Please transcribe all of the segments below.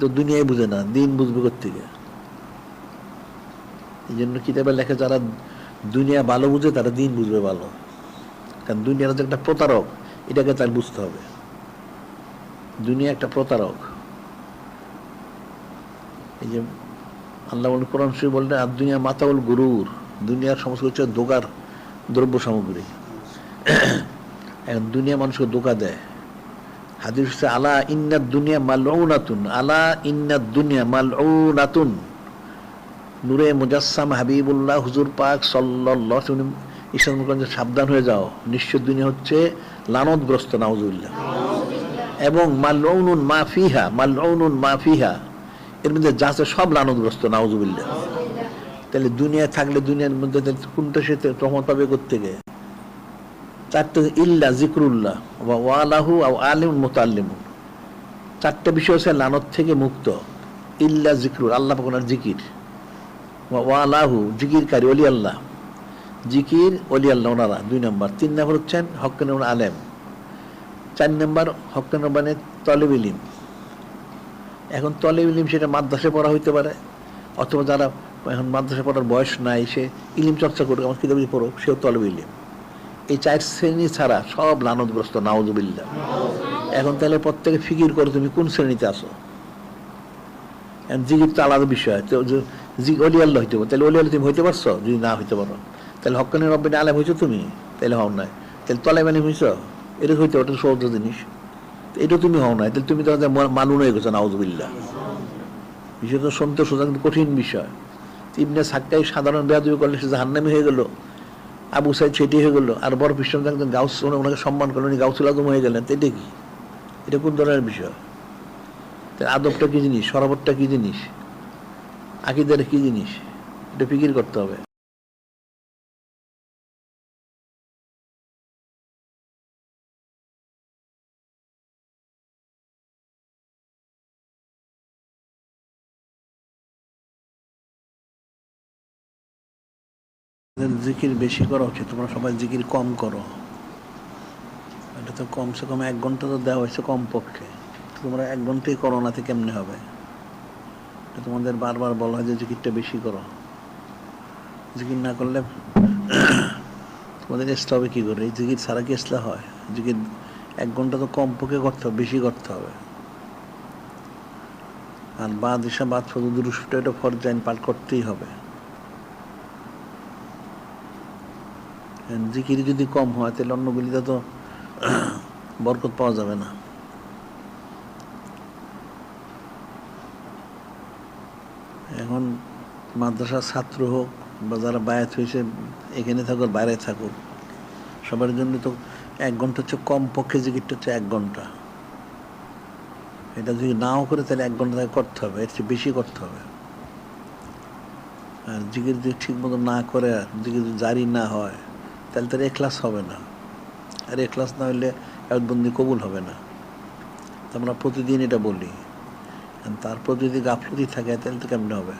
তো দুনিয়ায় বুঝে না, দিন বুঝবে কোত্থেকে? এই জন্য কিতাবে লেখে যারা দুনিয়া ভালো বুঝে তারা দিন বুঝবে ভালো। কারণ দুনিয়ার যে একটা প্রতারক, এটাকে তার বুঝতে হবে। দুনিয়া একটা প্রতারক। এই যে আল্লাহ কোরআন শরীফ বললেন, আর দুনিয়া মাতাউল গুরুর, দুনিয়ার সমস্ত হচ্ছে ধোকার দ্রব্য সামগ্রী। এখন দুনিয়া মানুষকে ধোকা দেয়। হাদিস হচ্ছে আলা ইন্নাদ দুনিয়া মালউনাতুন, আলা ইন্নাদ দুনিয়া মালউনাতুন। নূরে মুজাসসাম হাবিবুল্লাহ হুজুর পাক সাল্লাল্লাহু আলাইহি ওয়াসাল্লাম ইসলাম বলেন যে সাবধান হয়ে যাও, নিশ্চয় দুনিয়া হচ্ছে লানতগ্রস্ত, নাউজুবিল্লাহ। এবং মালউনুন মা ফিহা, মালউনুন মা ফিহা, এর মধ্যে যা আছে সব লানতগ্রস্ত, নাউজুবিল্লাহ। তাহলে দুনিয়ায় থাকলে দুনিয়ার মধ্যে কোনটা সে রহমত পাবে কোত্থেকে? চারটে, ইল্লা জিকরুল্লাহ ওয়া ওয়ালাহু আও আলিমুন মুতাআল্লিমুন। চারটে বিষয় আছে লানত থেকে মুক্ত। ইল্লা জিকরুল, আল্লাহ পাক ওনার জিকির, ওয়া ওয়ালাহু, জিকিরকারী ওলি আল্লাহ, জিকির ওলি আল্লাহ ওনারা 2 নম্বর। 3 নম্বর হচ্ছেন হক্কানি আলেম। 4 নম্বর হক্কানি মানে তলেব ইলম। এখন তলেব ইলম সেটা মাদ্রাসায় পড়া হইতে পারে, অথবা যারা এখন মাদ্রাসা পড়ার বয়স নাই, সে ইলম চর্চা করুক, আমার কিতাব পড়ুক, সেও তলেব ইলম। এই 4 শ্রেণী ছাড়া সব লানতগ্রস্ত, নাউজুবিল্লাহ। এখন তাহলে প্রত্যেকে ফিকির করো তুমি কোন শ্রেণীতে আসো। জিকির তো আলাদা বিষয়, তো অলি আল্লাহ হইতে পারো, তাহলে অলি আল্লাহ তুমি হইতে পারছো? যদি না হইতে পারো, তাহলে হক্কানি রব্বানি আলেম হইছো তুমি? তাহলে হও নাই। তাহলে তলেব ইলম হইছো? এটা হইতে, ওটা সহজ জিনিস, এটা তুমি হও নাই। তাহলে তুমি তো মালুন হয়ে গেছো, নাউজুবিল্লাহ। বিষয় তো শুনতে সোজা, কিন্তু কঠিন বিষয়। ইবনে সাক্কাই সাধারণ বেয়াদবি করলে সে জাহান্নামী হয়ে গেল, আবু সাইদ সেটি হয়ে গেল, আর বড় বিশ্ব একজন গাউস, ওনাকে সম্মান করলেন, গাউসুল আজম হয়ে গেলেন। এটা কি? এটা কোন ধরনের বিষয়? আদবটা কি জিনিস? শরবতটা কি জিনিস? আকীদার কি জিনিস? এটা ফিকির করতে হবে। জিকির বেশি করা উচিত, তোমরা সবাই জিকির কম করো। এটা তো কমসে কম 1 ঘন্টা তো দেওয়া হয়েছে কম পক্ষে। তোমরা 1 ঘন্টাই করো না, কেমনে হবে? তোমাদের বারবার বলা হয় যে জিকিরটা বেশি করো। জিকির না করলে তোমাদের ইসলাহ হবে কি করে? এই জিকির ছাড়া কি ইসলাহ হয়? জিকির 1 ঘন্টা তো কম পক্ষে করতে হবে, বেশি করতে হবে। আর বাদ ইশা বাদ ফজর দুরূদ শরীফটা এটা ফরজ আইন পাঠ করতেই হবে। জিকির যদি কম হয় তাহলে অন্যগুলিতে তো বরকত পাওয়া যাবে না। এখন মাদ্রাসার ছাত্র হোক বা যারা বায়াত হয়েছে, এখানে থাকুক বাইরে থাকুক, সবার জন্য তো 1 ঘন্টা হচ্ছে কম পক্ষে, জিকিরটা হচ্ছে 1 ঘন্টা। এটা যদি নাও করে তাহলে 1 ঘন্টা করতে হবে, এর চেয়ে বেশি করতে হবে। আর জিকির যদি ঠিক মতো না করে, জিকির যদি জারি না হয়, তাহলে তার এখলাস হবে না। আর এখলাস না হলে একবন্দি কবুল হবে না। আমরা প্রতিদিন এটা বলি। তারপর যদি গাফলতি থাকে তাহলে তো কেমনে হবে?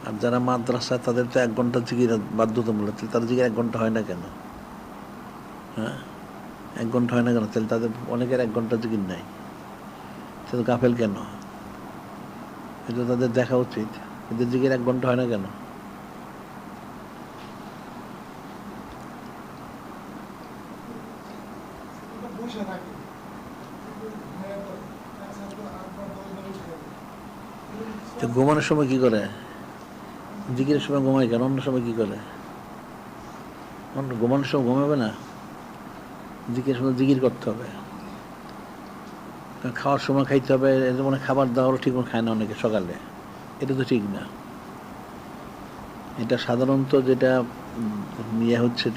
আর যারা মাদ্রাসা, তাদের তো 1 ঘন্টা জিকির বাধ্যতামূলক। তাদের জিকির 1 ঘন্টা হয় না কেন? হ্যাঁ, 1 ঘন্টা হয় না কেন? তাহলে তাদের অনেকের 1 ঘন্টা জিকির নাই, তাদের গাফেল কেন? এটা তাদের দেখা উচিত। এদের জিকির 1 ঘন্টা হয় না কেন? ঘুমানোর সময় কি করে? জিকিরের সময় ঘুমায় কেন? অন্য সময় কি করে? ঘুমানোর সময় ঘুমাবে না? জিকিরের সময় জিকির করতে হবে। খাওয়ার সময় খাইতে হবে, মানে খাবার দাওয়ারও ঠিক মতো খায় না অনেকে সকালে। এটা তো ঠিক না। এটা সাধারণত যেটা ইয়ে হচ্ছে,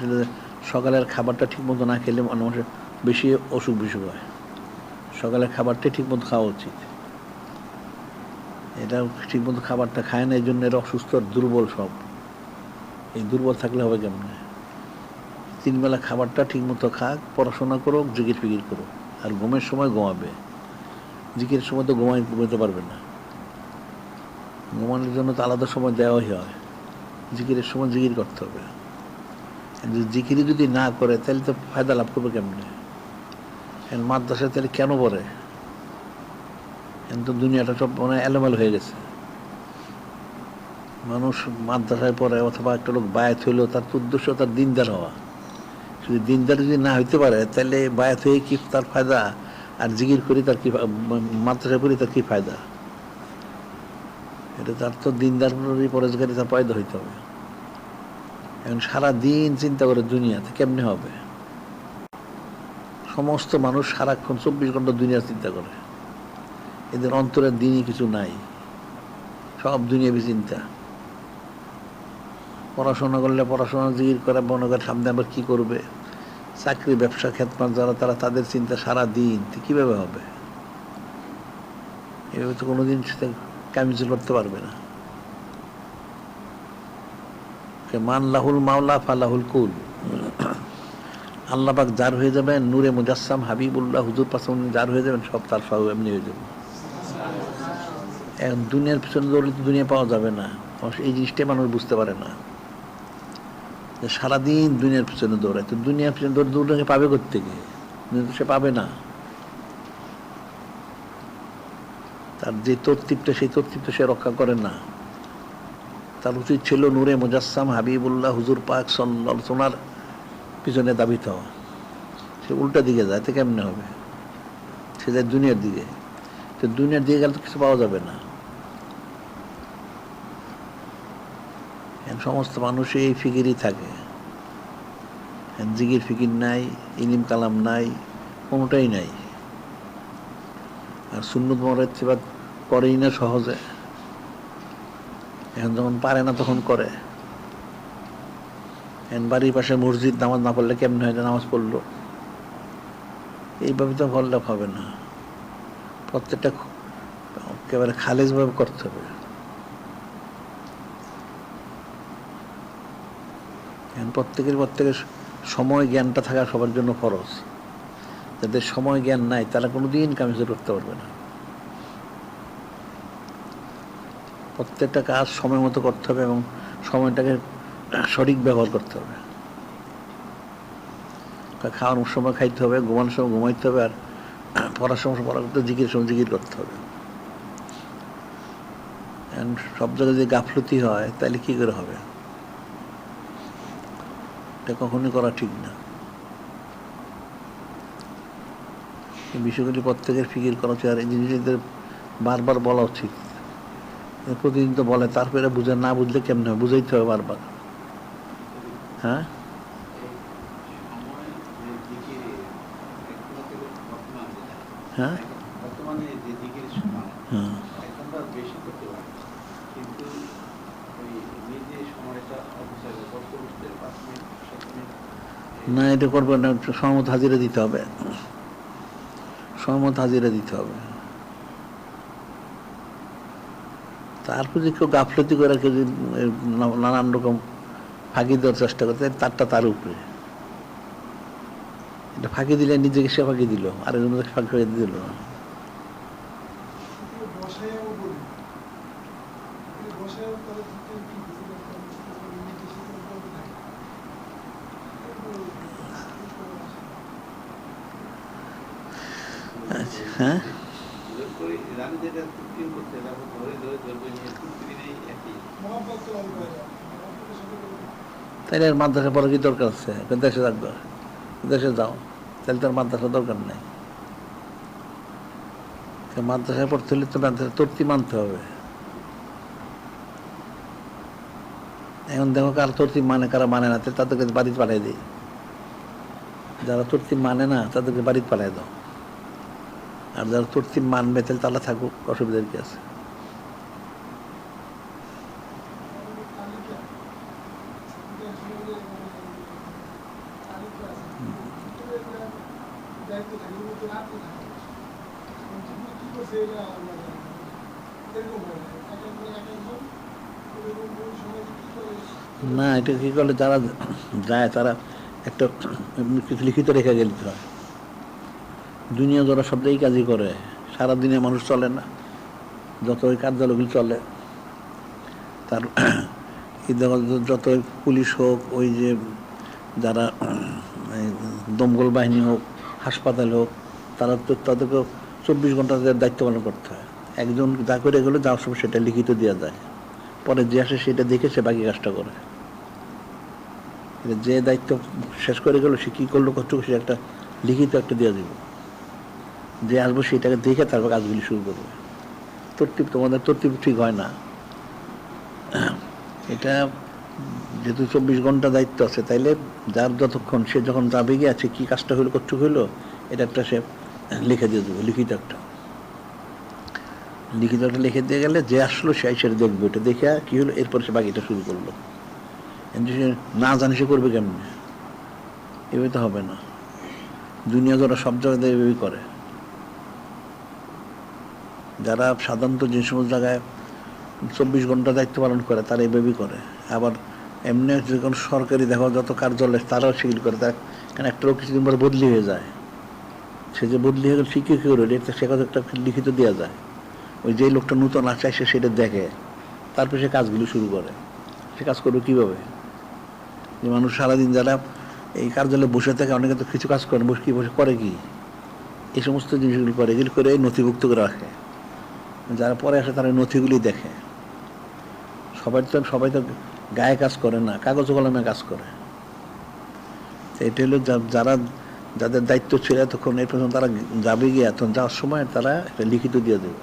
সকালের খাবারটা ঠিক মতো না খেলে মানুষের বেশি অসুখ বিসুখ হয়। সকালের খাবারটাই ঠিক মতো খাওয়া উচিত। এটা ঠিক মতো খাবারটা খায় না, এই জন্য এরা অসুস্থ, দুর্বল সব। এই দুর্বল থাকলে হবে কেমনে? 3 বেলা খাবারটা ঠিক মতো খাক, পড়াশোনা করুক, জিকির ফিকির করুক। আর ঘুমের সময় ঘুমাবে। জিকিরের সময় তো ঘুমাতে পারবে না। ঘুমানোর জন্য তো আলাদা সময় দেওয়াই হয়। জিকিরের সময় জিকির করতে হবে। জিকিরি যদি না করে তাহলে তো ফায়দা লাভ করবে কেমনে? মাদ্রাসায় তাহলে কেন পড়ে? কিন্তু দুনিয়াটা সব মানে এলোমেলো হয়ে গেছে। মানুষ মাদ্রাসায় পড়ে অথবা একটা লোক বায়াত হইলেও তার উদ্দেশ্য তার দিনদার হওয়া। যদি দিনদার যদি না হইতে পারে তাহলে বায়াত হয়ে কি তার ফায়দা, আর জিকির করি তার কি, মাদ্রাসায় পড়ি তার কি ফায়দা? এটা তার তো দিনদারি পরেজগারি তার পয়দা হইতে হবে। এখন সারা দিন চিন্তা করে দুনিয়াতে কেমনে হবে। সমস্ত মানুষ সারাক্ষণ 24 ঘন্টা দুনিয়ার চিন্তা করে, এদের অন্তরের দিনই কিছু নাই, সব দুনিয়াবি চিন্তা। পড়াশোনা করলে পড়াশোনা জিকির করে মনে করে সামনে আবার কি করবে, চাকরি ব্যবসা খেতমাত যারা তারা তাদের চিন্তা সারা দিন, কিভাবে হবে? এভাবে তো কোনোদিন কামিজ করতে পারবে না। মান লাহুল মাওলা ফালাহুল কুল। আল্লাহ পাক যার হয়ে যাবেন, নূরে মুজাসসাম হাবিবুল্লাহ হুজুর পাশে যার হয়ে যাবেন, সব তার সব এমনি হয়ে যাবে। এখন দুনিয়ার পিছনে দৌড়লে তো দুনিয়া পাওয়া যাবে না। এই জিনিসটাই মানুষ বুঝতে পারে না, যে সারাদিন দুনিয়ার পিছনে দৌড়ায়, তো দুনিয়ার পিছনে দৌড়ে পাবে কোত্থেকে? সে পাবে না। তার যে তরতিবটা, সেই তরতিবটা সে রক্ষা করে না। তার উচিত ছিল নূরে মুজাসসাম হাবিবুল্লাহ হুজুর পাক সাল্লাল্লাহু সোনার পিছনে দাবিত হওয়া। সে উল্টা দিকে যায়, তো কেমনে হবে? সে যায় দুনিয়ার দিকে, তো দুনিয়ার দিকে গেলে তো কিছু পাওয়া যাবে না। সমস্ত মানুষই এই ফিকিরই থাকে, জিকির ফিকির নাই, ইলিম কালাম নাই, কোনোটাই নাই। আর সুন্নত মুরাত্তিবাত করেই না সহজে। এখন যখন পারে না তখন করে। এখন বাড়ির পাশে মসজিদ, নামাজ না পড়লে কেমন হয়? নামাজ পড়লো, এইভাবে তো পড়লে হবে না। প্রত্যেকটা একেবারে খালেজভাবে করতে হবে। এখন প্রত্যেকের সময় জ্ঞানটা থাকা সবার জন্য ফরজ। যাদের সময় জ্ঞান নাই তারা কোনোদিন কামিজ করতে পারবে না। প্রত্যেকটা কাজ সময় মতো করতে হবে এবং সময়টাকে সঠিক ব্যবহার করতে হবে। খাওয়ানোর সময় খাইতে হবে, ঘুমানোর সময় ঘুমাইতে হবে, আর পড়ার সময় পড়া করতে, জিকির সময় জিকির করতে হবে। সব জায়গায় যদি গাফলতি হয় তাহলে কি করে হবে? এটা কখনই করা ঠিক না। এই বিষয়গুলি প্রত্যেকের ফিকির করা উচিত, আর এই জিনিসদের বারবার বলা উচিত। প্রতিদিন তো বলে, তারপরে বুঝে না বুঝলে কেমন হবে? বুঝাইতে হবে বারবার। হ্যাঁ, হ্যাঁ, হ্যাঁ। না, এটা করবে না, সময় মতো হাজিরা দিতে হবে, সময় মতো হাজিরা দিতে হবে। তারপর যে কেউ গাফলতি করে, কেউ যদি নানান রকম ফাঁকি দেওয়ার চেষ্টা করতে, তারটা তার উপরে। এটা ফাঁকি দিলে নিজেকে সে ফাঁকি দিল, আরেকজনকে ফাঁকি করে দিল। হ্যাঁ, তাইলে আর মাদ্রাসা পড়ার কি দরকার আছে? দেশে থাকবে, দেশে যাও, তাহলে তার মাদ্রাসা দরকার নেই। মাদ্রাসায় পড়তে হলে তো মাদ্রাসা তর্তি মানতে হবে। এখন দেখো কার তর্তি মানে, কারা মানে না, তাদেরকে বাড়িতে পাঠিয়ে দিই। যারা তর্তি মানে না তাদেরকে বাড়িতে পাঠিয়ে দাও, আর যারা তর্তি মানবে তাহলে তারা থাকুক, অসুবিধার কি আছে? না, এটা কি করলে যারা যায় তারা একটা কিছু লিখিত রেখে গেলে হয়। দুনিয়া যারা সব এই কাজই করে, সারাদিনে মানুষ চলে না, যত ওই কার্যালয়গুলি চলে, তার যত পুলিশ হোক, ওই যে যারা দমকল বাহিনী হোক, হাসপাতাল হোক, তারা তো তাদেরকে 24 ঘন্টা তাদের দায়িত্ব পালন করতে হয়। একজন যা করে গেলো যাওয়ার সময় সেটা লিখিত দেওয়া যায়, পরে যে আসে সেটা দেখে সে বাকি কাজটা করে। যে দায়িত্ব শেষ করে গেল সে কী করলো কত সে একটা লিখিত একটা দেওয়া দিব, যে আসবো সেটাকে দেখে তারপর কাজগুলি শুরু করবে। তরতিব তোমাদের তরতিব ঠিক হয় না। এটা যেহেতু 24 ঘন্টা দায়িত্ব আছে, তাইলে যার যতক্ষণ সে যখন যাবে গিয়ে আছে কী কাজটা হইলো কতটুকু হইলো এটা একটা সে লিখে দিয়ে দেবে, লিখিত একটা লিখে দিয়ে গেলে যে আসলো সে সেটা দেখবে, ওটা দেখে কী হলো এরপর সে বাকিটা শুরু করলো। না জানি সে করবে কেমনি? এভাবে তো হবে না। দুনিয়া যারা সব জায়গায় এভাবেই করে। যারা সাধারণত যে সমস্ত জায়গায় 24 ঘন্টা দায়িত্ব পালন করে তারা এইভাবেই করে। আবার এমনি যখন সরকারি দেখো যত কার্যালয় তারাও সেগুলি করে, তার কারণ একটা লোক কিছুদিন পরে বদলি হয়ে যায়, সে যে বদলি হয়ে গেল সে কী করে সে কথা একটা লিখিত দেওয়া যায়, ওই যে লোকটা নূতন আসে সে সেটা দেখে তারপর সে কাজগুলি শুরু করে। সে কাজ করবে কীভাবে? যে মানুষ সারাদিন যারা এই কার্যালয়ে বসে থাকে, অনেকে তো কিছু কাজ করে বসে, কি বসে করে কি এই সমস্ত জিনিসগুলি করে, এগুলি করে নথিভুক্ত করে রাখে। যারা পরে আসে তারা নথিগুলি দেখে। সবাই তো গায়ে কাজ করে না, কাগজ কলমে কাজ করে। এটা হলো যারা যাদের দায়িত্ব ছিল তখন এর পর্যন্ত তারা যাবে গিয়ে তখন যাওয়ার সময় তারা একটা লিখিত দিয়ে দেবে,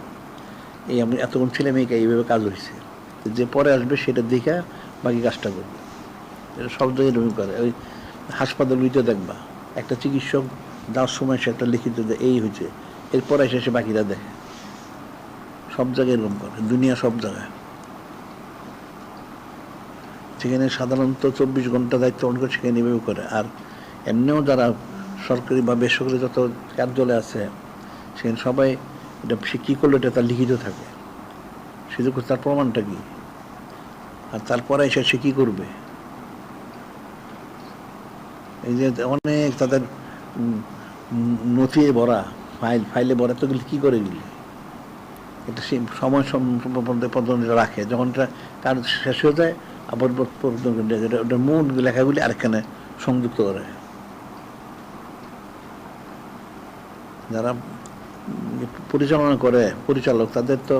এই আমি এতক্ষণ ছেলে মেয়েকে এইভাবে কাজ হয়েছে, যে পরে আসবে সেটা দেখে বাকি কাজটা করবে। এটা সব জায়গায় এরকম করে। ওই হাসপাতালগুলিতে দেখবা একটা চিকিৎসক যাওয়ার সময় সে একটা লিখিত দেয় এই হয়েছে, এরপরে এসে সে বাকিরা দেখে। সব জায়গায় এরকম করে, দুনিয়া সব জায়গায়। সেখানে সাধারণত 24 ঘন্টা দায়িত্ব পালন করে সেখানে এভাবে করে। আর এমনিও যারা সরকারি বা বেসরকারি যত কার্যালয় আছে সেখানে সবাই এটা সে কী করলো এটা তার লিখিত থাকে, সে যে তার প্রমাণটা কী, আর তারপরে এসে সে কী করবে। এই যে অনেক তাদের নথি ভরা ফাইলে ভরা, তো কী করে গেলি এটা সে সময় পর্যন্ত রাখে, যখন এটা কাজ শেষ হয়ে যায় আবার ওটার মূল লেখাগুলি আরেকখানে সংযুক্ত করে। যারা পরিচালনা করে পরিচালক তাদের তো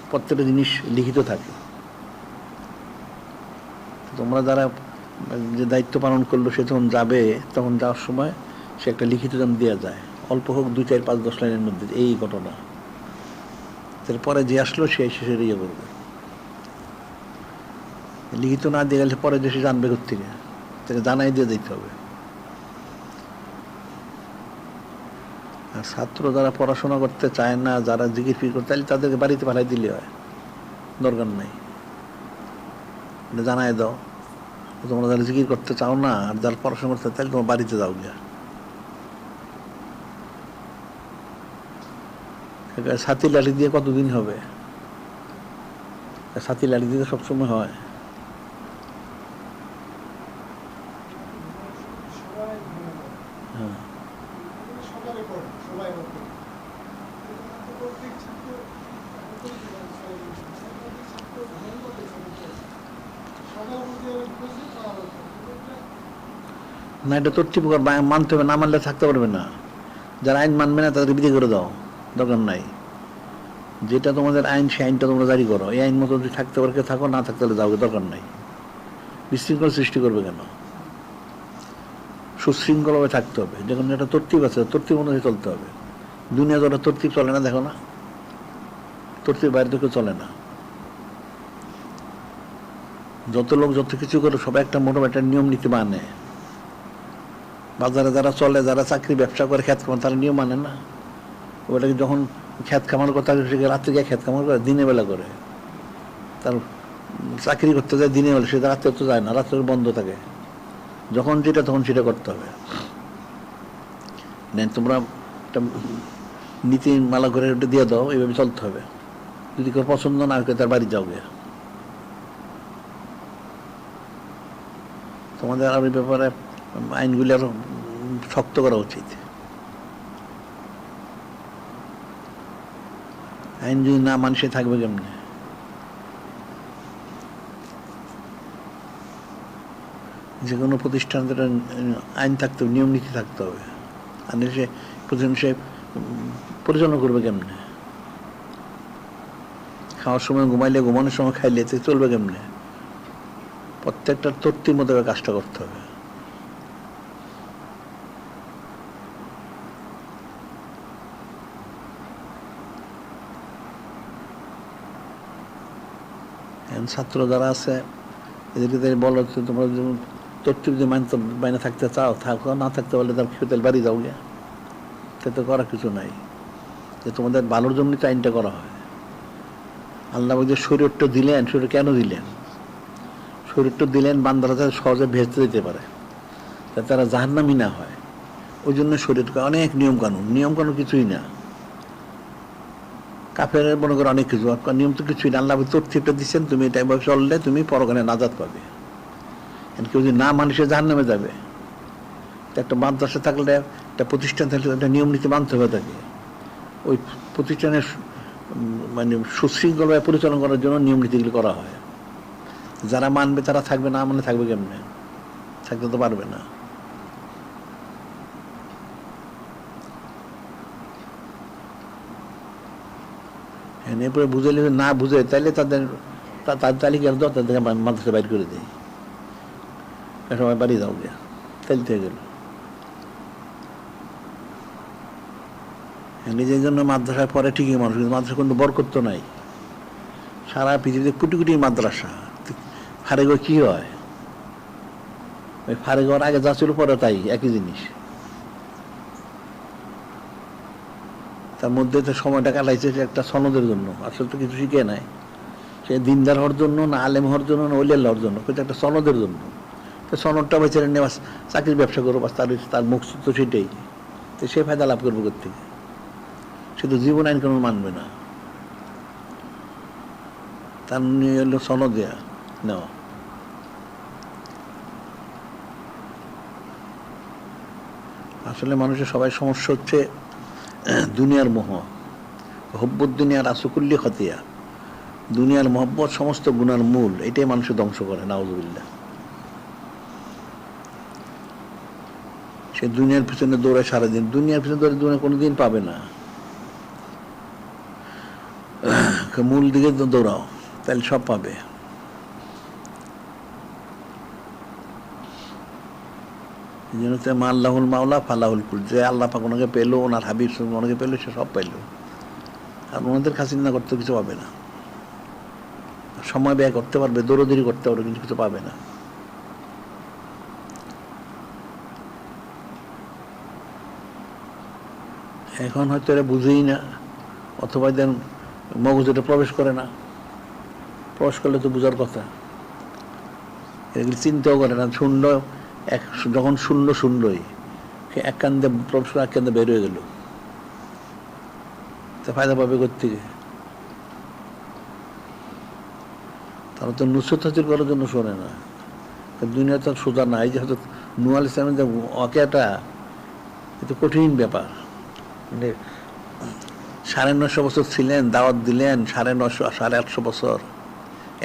প্রত্যেকটা জিনিস লিখিত থাকে। তোমরা যারা যে দায়িত্ব পালন করলো সে যখন যাবে তখন যাওয়ার সময় সে একটা লিখিত যেন দেওয়া যায়, অল্প হোক 2, 4, 5, 10 লাইনের মধ্যে এই ঘটনা, তারপরে যে আসলো সে শেষের ইয়ে করবে। লিখিত না দিয়ে গেলে পরে যে সে জানবে কোথেকে, তাকে জানাই দিয়ে দিতে হবে। আর ছাত্র যারা পড়াশোনা করতে চায় না, যারা জিকির ফির করতে চাইলে তাদেরকে বাড়িতে পাঠাই দিলে হয়, দরকার নাই। জানাই দাও তোমরা যারা জিকির করতে চাও না আর যারা পড়াশোনা করতে চাইলে তোমার বাড়িতে যাও গিয়া। ছাতি লাঠি দিয়ে কতদিন হবে? ছাতি লাঠি দিয়ে সবসময় হয়। হ্যাঁ, না এটা তর্তিব মানতে হবে, না মানলে থাকতে পারবে না। যারা আইন মানবে না তাদের বিধি করে দাও, দরকার নাই। যেটা তোমাদের আইন সে আইনটা তোমরা জারি করো, এই আইন মতো যদি থাকতে পারে থাকো, না থাকতে হলে যাও, দরকার নাই। বিশৃঙ্খল সৃষ্টি করবে কেন? সুশৃঙ্খলভাবে থাকতে হবে। যখন একটা তর্তিব আছে তর্তিব অনুযায়ী চলতে হবে। দুনিয়া যত তর্তিব চলে না, দেখো না, তর্তিব বাইরে থেকে চলে না। যত লোক যত কিছু করে সবাই একটা মোটামুটি একটা নিয়ম নীতি মানে। বাজারে যারা চলে, যারা চাকরি ব্যবসা করে খ্যাত খামার, তারা নিয়ম মানে না। ওটাকে যখন খ্যাত খামার কথা রাত্রে গিয়ে খ্যাত খামার করে, দিনের বেলা করে। তার চাকরি করতে যায় দিনের বেলা, সে রাত্রে তো যায় না, রাত্রে বন্ধ থাকে। যখন যেটা তখন সেটা করতে হবে। তোমরা একটা নীতি মালা করে ওটা দিয়ে দাও, এইভাবে চলতে হবে। যদি কেউ পছন্দ না হয় তার বাড়ি যাও গিয়ে। তোমাদের আর এই ব্যাপারে আইনগুলি আরো শক্ত করা উচিত। আইন যদি না মানুষে থাকবে কেমনে? যে কোনো প্রতিষ্ঠান আইন থাকতে হবে, নিয়ম নীতি থাকতে হবে। আর সে প্রতিদিন সে পরিচালনা করবে কেমনে? খাওয়ার সময় ঘুমাইলে, ঘুমানোর সময় খাইলে তো চলবে কেমনে? প্রত্যেকটা তর্তির মতো কাজটা করতে হবে। ছাত্র যারা আছে এদেরকে বলো তোমরা তর্তি যদি মাইনে থাকতে চাও থাকো, না থাকতে পারলে তার খেতেল বাড়ি যাও গিয়া, তাতে করার কিছু নাই। যে তোমাদের ভালোর জন্যই তো আইনটা করা হয়। আল্লাহ যে শরীরটা দিলেন, শরীর কেন দিলেন? শরীরটা দিলেন বান্দারা যাতে সহজে ভেস্তে দিতে পারে, যাতে তারা জাহান্নামী না হয়। ওই জন্য শরীরকে অনেক নিয়মকানুন কিছুই না। কাফের মনে করে অনেক কিছু, নিয়ম তো কিছুই না। আল্লাহ তথ্যটা দিচ্ছেন, তুমি এটা এভাবে চললে তুমি পরকালে নাজাত পাবে। কেউ যদি না মানে সে জাহান্নামে যাবে। একটা মাদ্রাসা থাকলে, একটা প্রতিষ্ঠান থাকলে একটা নিয়ম নীতি মানতে হবে তাকে। ওই প্রতিষ্ঠানের মানে সুশৃঙ্খলভাবে পরিচালনা করার জন্য নিয়ম নীতিগুলি করা হয়। যারা মানবে তারা থাকবে, না মানে থাকবে কেমনে? থাকতে তো পারবে না। এরপরে বুঝাইলে না বুঝে তাইলে তাদের তালিকার দর তাদেরকে মাদ্রাসা বাইর করে দেয়, সবাই বাড়ি যাও গিয়া, তাইলে থেকে গেল। নিজের জন্য মাদ্রাসায় পরে ঠিকই মানুষ, কিন্তু মাদ্রাসা কোনো বরকত তো নাই। সারা পৃথিবীতে কোটি কোটি মাদ্রাসা, ফারেগ কি হয়? ওই ফারেগ হওয়ার আগে যা ছিল পরে তাই একই জিনিস। তার মধ্যে তো সময়টা কাটাইছে একটা সনদের জন্য, আসলে তো কিছু শিখে নাই। সে দিনদার হওয়ার জন্য, না আলেম হওয়ার জন্য, না ওলিয়াল হওয়ার জন্য, কিন্তু একটা সনদের জন্য। তো সনদটা বেচারে নেওয়া, চাকরির ব্যবসা করবো, তার মুখ তো সেটাই। তো সে ফায়দা লাভ করবো কোথেকে? সে তো জীবন আইন কানুন মানবে না, তার নিয়ে হলো সনদ দেয়া নেওয়া। আসলে মানুষের সবাই সমস্যা হচ্ছে দুনিয়ার মোহ, হব্বুদ দুনিয়ার আসুকুল্লি খতিয়া। দুনিয়ার মহব্বত সমস্ত গুনার মূল, এটাই মানুষের ধ্বংস করে, নাউজুবিল্লাহ। সে দুনিয়ার পিছনে দৌড়ায় সারাদিন, দুনিয়ার পিছনে দৌড়ে দুনিয়া কোনোদিন পাবে না। মূল দিকে দৌড়াও, তাহলে সব পাবে। এই জন্য মা আল্লাহুল মাওলা ফালাহুল কুল, যে আল্লাহ পাক ওনাকে পেলো, ওনার হাবিব ওনাকে পেলো, সে সব পাইল। আর ওনাদের খাসিনা করতে কিছু পাবে না। সময় ব্যয় করতে পারবে, দৌড়দৌড়ি করতে পারবে, কিন্তু কিছু পাবে না। এখন হয়তো এরা বুঝেই না, অথবা দেন মগজুটা প্রবেশ করে না। প্রবেশ করলে তো বুঝার কথা, এগুলি চিন্তাও করে না। শুনলো যখন শুনলোই এক কান্দে প্রবেশ করে, এক কান্দে বের হয়ে গেল, তা ফায়দা পাবে কোথেকে? তারা তো নুসরত হাসিল করার জন্য শোনে না। দুনিয়া তো সোজা না। এই যে হয়তো নূহ আলাইহিস সালামের যে ওয়াকিয়াটা, এটা কঠিন ব্যাপার। মানে 950 বছর ছিলেন, দাওয়াত দিলেন 950 850 বছর,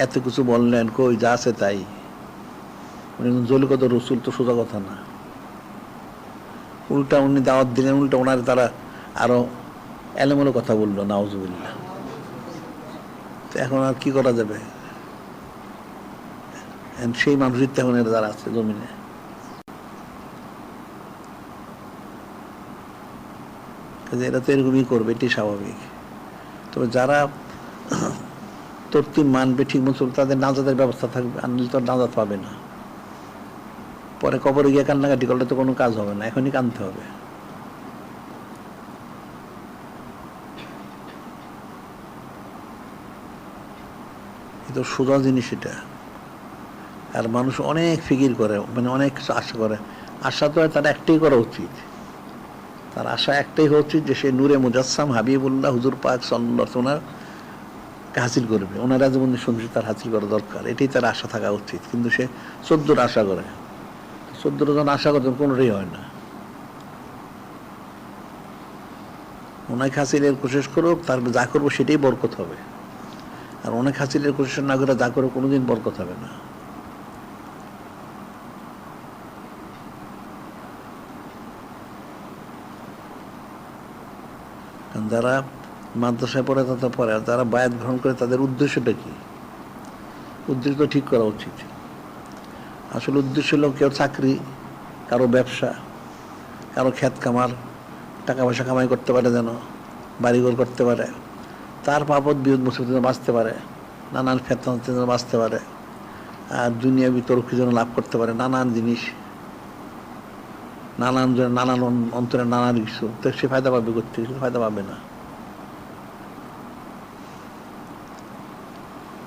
এত কিছু বললেন, কই যা আছে তাই। উনি জলিকত রসুল, তো সোজা কথা না। উল্টা উনি দাওয়াত দিলেন, উল্টা ওনার তারা আরো এলোমেলো কথা বললো, নাউজুবিল্লাহ। তো এখন আর কি করা যাবে? সেই মানুষের তেমন যারা আছে জমিনে, এরা তো এরকমই করবে, এটি স্বাভাবিক। তবে যারা তরতিব মানবে, ঠিক মতো তাদের নাজাতের ব্যবস্থা থাকবে, আনলে তো নাজাত পাবে না। পরে কবরে গিয়ে কান্নাকাটি করলে তো কোনো কাজ হবে না, এখনই কাঁদতে হবে। তো সোজা জিনিস এটা। আর মানুষ অনেক ফিকির করে, মানে অনেক কিছু আশা করে। আশা তো তার একটাই করা উচিত, তার আশা একটাই হওয়া উচিত যে সে নূরে মুজাসসাম হাবিবুল্লাহ হুজুর পাক সাল্লাল্লাহু আলাইহি ওয়াসাল্লাম হাসিল করবে, ওনারা যেমন সঙ্গে তার হাসিল করা দরকার, এটাই তার আশা থাকা উচিত। কিন্তু সে 14 আশা করে, 14 জন আশা করতে কোনোটাই হয় না। ওনাকে হাসিলের কোশিশ করুক, তার যা করবো সেটাই বরকত হবে। আর অনেক হাসিলের কোশিশ না করে যা করবো কোনোদিন বরকত হবে না। কারণ যারা মাদ্রাসায় পড়ে তারা পড়ে, আর যারা বায়াত গ্রহণ করে তাদের উদ্দেশ্যটা কি? উদ্দেশ্য তো ঠিক করা উচিত। আসলে উদ্দেশ্য হলো কেউ চাকরি, কারো ব্যবসা, কারো ক্ষেত খামার, টাকা পয়সা কামাই করতে পারে, যেন বাড়িঘর করতে পারে, তার পাপদ বিপদ মুসিবত যেন বাঁচতে পারে, নানান ফেতনা যেন বাঁচতে পারে, আর দুনিয়াবি তরক্কি যেন লাভ করতে পারে, নানান জিনিস, নানান অন্তরে নানান কিছু, তো সে ফায়দা পাবে করতে, কিছু ফায়দা পাবে না।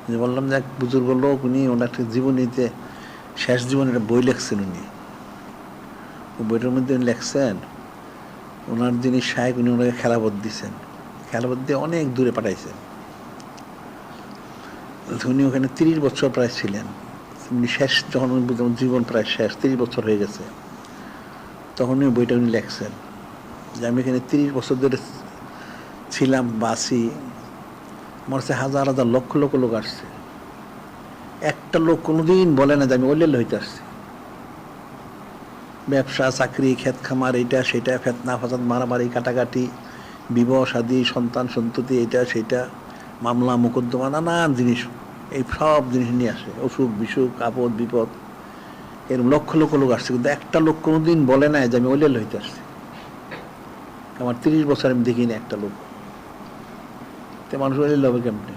যে বললাম যে এক বুজুর্গ লোক, উনি ওনার জীবনীতে শেষ জীবনে একটা বই লেখছেন। উনি ওই বইটার মধ্যে লেখছেন ওনার যিনি শায়েখ, উনি ওনাকে খেলাফত দিচ্ছেন, খেলাফত দিয়ে অনেক দূরে পাঠাইছেন। উনি ওখানে 30 বছর প্রায় ছিলেন। উনি শেষ যখন জীবন প্রায় শেষ, 30 বছর হয়ে গেছে, তখন উনি বইটা উনি লেখছেন যে আমি এখানে 30 বছর ধরে ছিলাম বা আছি, আমার কাছে হাজার হাজার লক্ষ লক্ষ লোক আসছে, একটা লোক কোনোদিন বলে না যে আমি ওলেল হইতে আসছি। ব্যবসা, চাকরি, ক্ষেত খামার, এইটা সেটা, ফেতনা ফাসাদ, মারামারি, কাটাকাটি, বিবাহ শাদী, সন্তান সন্ততি, এইটা সেটা, মামলা মোকদ্দমা, নানান জিনিস, এই সব জিনিস নিয়ে আসে, অসুখ বিসুখ, আপদ বিপদ, এরকম লক্ষ লক্ষ লোক আসছে, কিন্তু একটা লোক কোনোদিন বলে না যে আমি ওলেল হইতে আসছি। আমার 30 বছর আমি দেখিনি একটা লোক। তো মানুষ ওলেল হবে কেমনি?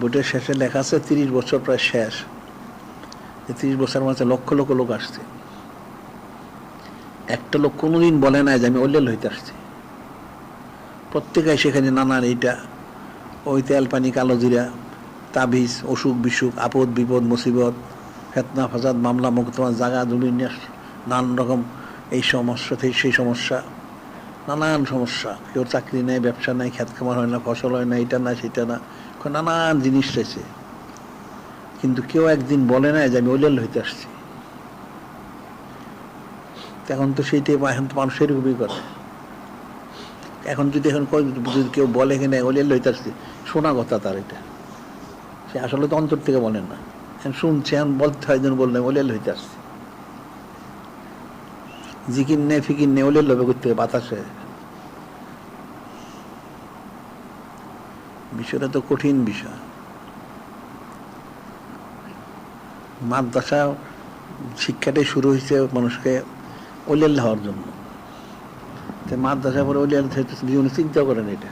বইটার শেষে লেখা আছে 30 বছর প্রায় শেষ, 30 বছরের মাঝে লক্ষ লক্ষ লোক আসছে, একটা লোক কোনোদিন বলে না যে আমি ওলেল হইতে আসছি। প্রত্যেকে সেখানে নানান এইটা ওই তেল পানি, কালো জিরা, তাবিজ, অসুখ বিসুখ, আপদ বিপদ মুসিবত, ফেতনা ফাসাদ, মামলা মোকদ্দমা, জায়গা জমি নিয়ে নানান রকম এই সমস্যা থেকে সেই সমস্যা, নানান সমস্যা। কেউ চাকরি নেই, ব্যবসা নেই, ক্ষেত খামার হয় না, ফসল হয় না, এটা না সেটা না, নানান জিনিস রয়েছে, কিন্তু কেউ একদিন বলে না যে আমি ওলেল হইতে আসছি। এখন তো সেইটাই, এখন তো মানুষের খুবই করে। এখন যদি কেউ বলে কিনা ওলেল হইতে আসছি, শোনা কথা তার, এটা সে আসলে তো অন্তর থেকে বলেন না, শুনছে, এখন বলতে হয় যেন বললেন ওলেল হইতে আসছি। জিকির নেই, ফিকির নেই, ওলেল হবে করতে বাতাসে। বিষয়টা তো কঠিন বিষয়। মাদ্রাসা শিক্ষাটাই শুরু হয়েছে মানুষকে ওলেল হওয়ার জন্য। মাদ্রাসা পরে ওলেল জীবনে চিন্তা করেন এটা।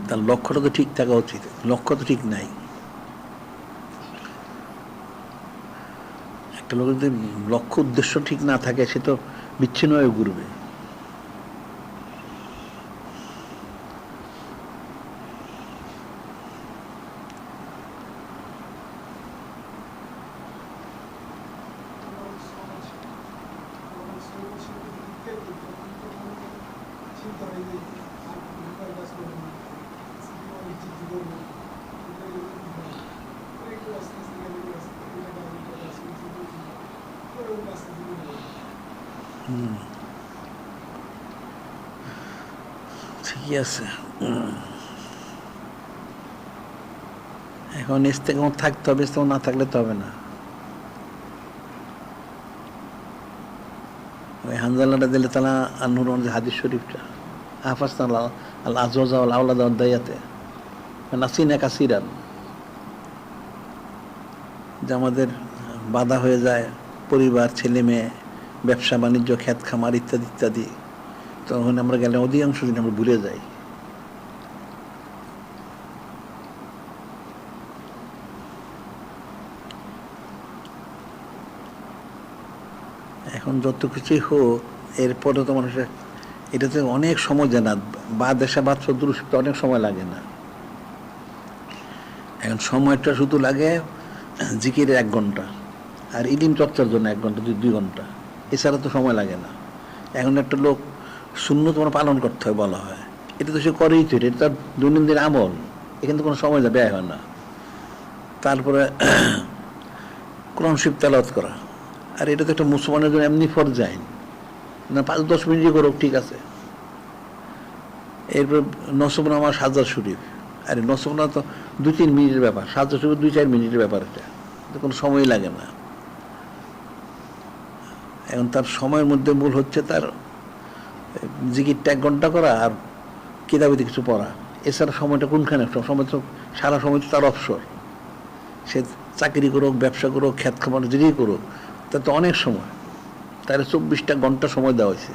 তার লক্ষ্যটা তো ঠিক থাকা উচিত, লক্ষ্য তো ঠিক নাই। একটা লোকের যদি লক্ষ্য উদ্দেশ্য ঠিক না থাকে, সে তো বিচ্ছিন্ন হয়ে ঘুরবে। ঠিকই আছে। এখন ইস্তেকামত থাকতে হবে, ইস্তেকামত না থাকলে তো হবে না। ওই হানজালাটা দিলে তালা আনহুর হাদিস শরীফটা, হাফাজনা আল আজওয়াজা ওয়াল আওলাদ ওয়াদ দাইয়াতে নাসিনা কাসিরান, যে আমাদের বাধা হয়ে যায় পরিবার, ছেলে মেয়ে, ব্যবসা বাণিজ্য, ক্ষেত খামার ইত্যাদি ইত্যাদি, তখন আমরা গেলে অধিকাংশ দিন আমরা ভুলে যাই। এখন যত কিছুই হোক, এরপরে তো মানুষের এটাতে অনেক সময় যায় না, বা দেশা বাদ সদ্রুষিত অনেক সময় লাগে না। এখন সময়টা শুধু লাগে জিকিরের 1 ঘন্টা, আর ইলম চর্চার জন্য 1 ঘন্টা, 2 ঘন্টা, এছাড়া তো সময় লাগে না। এখন একটা লোক সুন্নত তোমার পালন করতে হয় বলা হয়, এটা তো সে করেই তো, এটা তার দৈনন্দিন আমল, এখানে তো কোনো সময় ব্যয় হয় না। তারপরে কোরআন শরীফ তেলাওয়াত করা, আর এটা তো একটা মুসলমানের জন্য এমনি ফরজ যায় না, 5-10 মিনিটই করুক, ঠিক আছে। এরপর নসবনামা, সাজ্জাদ শরীফ, আরে নসবনা তো 2-3 মিনিটের ব্যাপার, সাজ্জাদ শরীফ 2-4 মিনিটের ব্যাপার, এটা কোনো সময়ই লাগে না। এখন তার সময়ের মধ্যে মূল হচ্ছে তার জিকিরটা 1 ঘন্টা করা আর কিতাবিতে কিছু পড়া। এছাড়া সময়টা কোনখানে? সময় তো সারা সময় তো তার অবসর। সে চাকরি করুক, ব্যবসা করুক, ক্ষেত খামার যেই করুক, তার তো অনেক সময়। তার 24টা ঘন্টা সময় দেওয়া হয়েছে।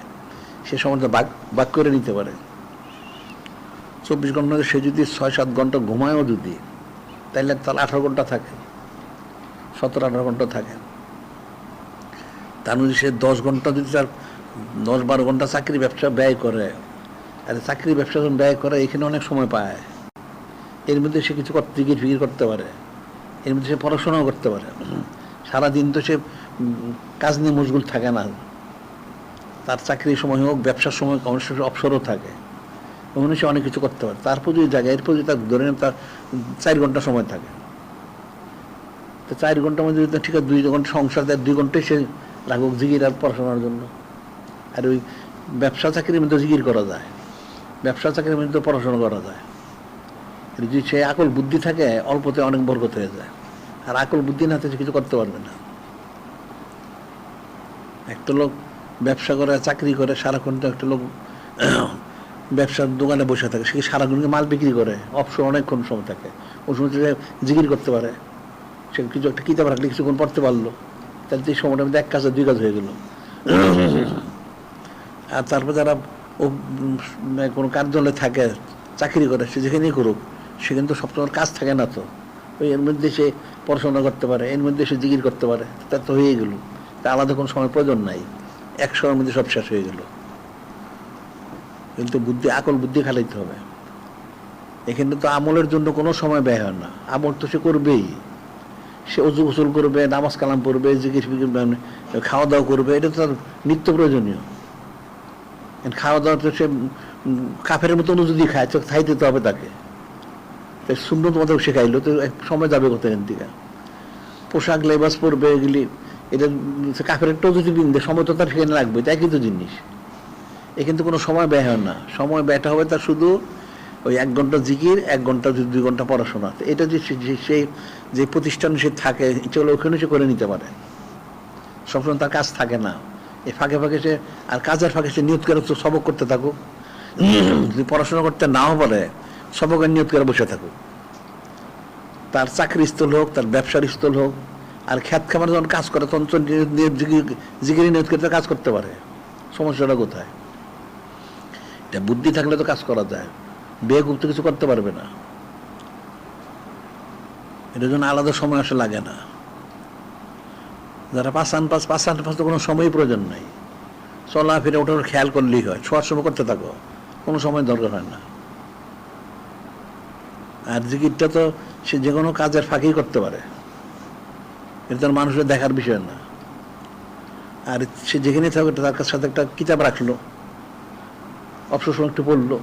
সে সময়টা ভাগ করে নিতে পারে। 24 ঘন্টা সে যদি 6-7 ঘন্টা ঘুমায়ও যদি, তাহলে তার 18 ঘন্টা থাকে, 17-18 ঘন্টা থাকে। তার মধ্যে সে 10 ঘন্টা যদি তার 10-12 ঘন্টা চাকরি ব্যবসা ব্যয় করে, আর চাকরি ব্যবসা যখন ব্যয় করে এখানে অনেক সময় পায়। এর মধ্যে সে কিছু ফিকির করতে পারে, এর মধ্যে সে পড়াশোনাও করতে পারে। সারাদিন তো সে কাজ নিয়ে মশগুল থাকে না। তার চাকরির সময় হোক, ব্যবসার সময় অবসরও থাকে, ওখানে সে অনেক কিছু করতে পারে। তারপর যদি জায়গায় এরপর যদি তার ধরে নেন তার 4 ঘন্টা সময় থাকে, তো 4 ঘন্টার মধ্যে যদি ঠিক আছে 2 ঘন্টা সংসার দেয়, 2 ঘন্টায় সে রাখুক জিকির আর পড়াশোনার জন্য। আর ওই ব্যবসা চাকরির মধ্যে জিকির করা যায়, ব্যবসা চাকরির মধ্যে পড়াশোনা করা যায়। যদি সে আকল বুদ্ধি থাকে, অল্পতে অনেক বরকত হয়ে যায়। আর আকল বুদ্ধি না থাকলে কিছু করতে পারবে না। একটা লোক ব্যবসা করে, চাকরি করে, সারাক্ষণ তো একটা লোক ব্যবসার দোকানে বসে থাকে, সে সারাক্ষণ মাল বিক্রি করে, অবসর অনেকক্ষণ সময় থাকে, ওই সময় সে জিকির করতে পারে। সে কিছু একটা কিতাব রাখলে কিছুক্ষণ পড়তে পারলো, তাহলে এই সময়টা মধ্যে 1 কাজে 2 কাজ হয়ে গেল। আর তারপর যারা কোনো কার্যালয়ে থাকে, চাকরি করে, সে যেখানেই করুক, সে কিন্তু সবসময় কাজ থাকে না। তো ওই এর মধ্যে সে পড়াশোনা করতে পারে, এর মধ্যে সে জিকির করতে পারে, তার তো হয়ে গেল। তা আলাদা কোনো সময় প্রয়োজন নাই, 1 সময়ের মধ্যে সব শেষ হয়ে গেল। কিন্তু আকল বুদ্ধি খাটাইতে হবে। এখানে তো আমলের জন্য কোনো সময় ব্যয় হয় না। আমল তো সে করবেই। সে অজু গোসল করবে, নামাজ কালাম পড়বে, জিকির ফিকির, খাওয়া দাওয়া করবে, এটা তো তার নিত্য প্রয়োজনীয়। খাওয়া দাওয়া তো সে কাফের মতো যদি খায়, তো খাইতে তো হবে তাকে। সুন্নত মতো সে খাইলো, তো সময় যাবে কোথায় এখান থেকে? পোশাক লেবাস পরবে, এগুলি এটা কাফের একটাও যদি বিন্দে, সময় তো তার সেখানে লাগবে, তাই কিন্তু জিনিস। এ কিন্তু কোনো সময় ব্যয় হয় না। সময় ব্যয়টা হবে তার শুধু ওই 1 ঘন্টা জিকির, 1 ঘন্টা 2 ঘন্টা পড়াশোনা। এটা যে সেই যে প্রতিষ্ঠানে সে থাকে, ইচ্ছে হলে ওখানে সে করে নিতে পারে। সবসময় তার কাজ থাকে না। এই ফাঁকে ফাঁকে সে, আর কাজের ফাঁকে সে নিয়ত করে সবক করতে থাকুক। যদি পড়াশোনা করতে নাও পারে, সবকের নিয়ত করে বসে থাকুক। তার চাকরির স্থল হোক, তার ব্যবসার স্থল হোক, আর খ্যাত খামার যখন কাজ করে তখন জিকির নিয়ত করতে কাজ করতে পারে। সমস্যাটা কোথায়? এটা বুদ্ধি থাকলে তো কাজ করা যায়, বেগুপ্ত কিছু করতে পারবে না। এটার জন্য আলাদা সময় আসে লাগে না। যারা পাঁচ তো কোনো সময় প্রয়োজন নাই, চলাফেরা ওটার খেয়াল করলেই হয়, শোয়ার সময় করতে থাকো, কোনো সময় দরকার হয় না। আর জিকিরটা তো সে যে কোনো কাজের ফাঁকেই করতে পারে, এটা তার মানুষের দেখার বিষয় না। আর সে যেখানে থাকবে তার সাথে একটা কিতাব রাখলো, অবসর সময় একটু পড়লো,